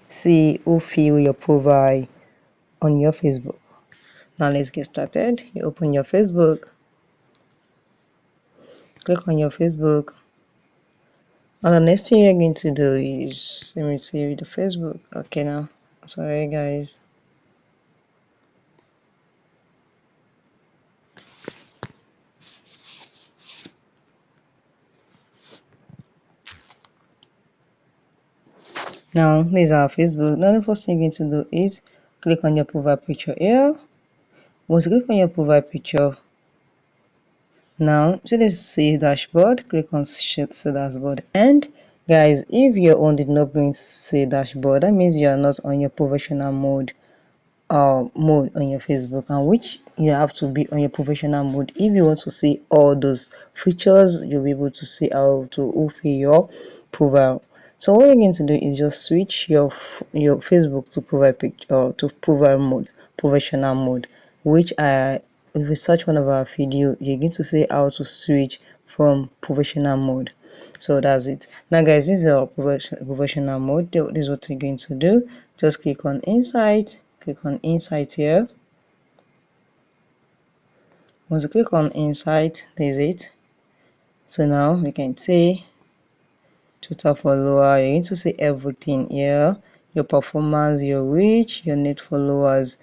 see who view your profile on your Facebook. Now let's get started. You open your Facebook, click on your Facebook, and the next thing you're going to do is let me see the Facebook. Okay, now sorry guys. Now this is our Facebook. Now the first thing you're going to do is click on your profile picture here. Once you click on your profile picture, now so this see dashboard, click on see dashboard. And guys, if your own did not bring see dashboard, that means you are not on your professional mode on your Facebook, and which you have to be on your professional mode if you want to see all those features. You'll be able to see how to open your profile. So what you're going to do is just switch your Facebook to profile picture or to profile mode, professional mode, which if you search one of our video, you're going to see how to switch from professional mode. So that's it. Now guys, this is our professional mode. This is what you're going to do. Just click on insight, click on insight here. Once you click on insight, there's it. So now we can see total follower. You're going to see everything here, your performance, your reach, your net followers.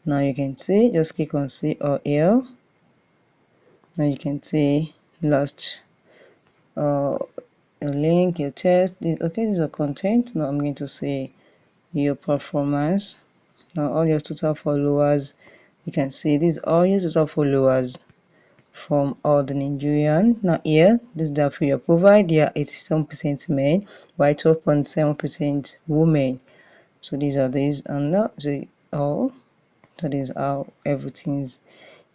Now you can see, just click on see all here. Now you can see last your link, your test. Okay, these are content. Now I'm going to say your performance. Now all your total followers, you can see these all your total followers from all the Nigerian. Now here, this is for your profile. They are 87% men, while 12.7% women. So these are these, and now so all that is how everything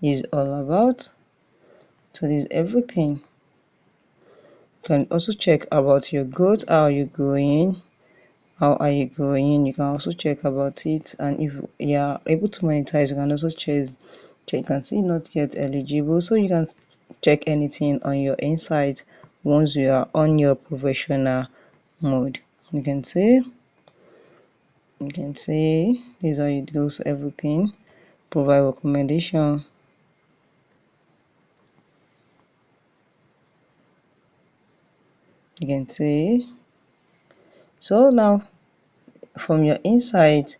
is all about. So this is everything. You can also check about your growth. How are you going? How are you going? You can also check about it, and if you are able to monetize, you can also check. You can see not yet eligible, so you can check anything on your insight once you are on your professional mode. You can see these are it goes everything. Provide recommendation. You can see. So now from your insight,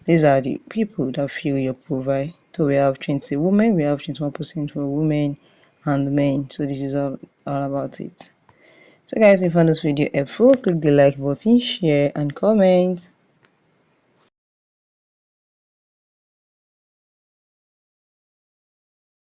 these are the people that fill your profile. So we have 20 women, we have 21% for women and men. So this is all about it. So guys, if you found this video helpful, click the like button, share and comment.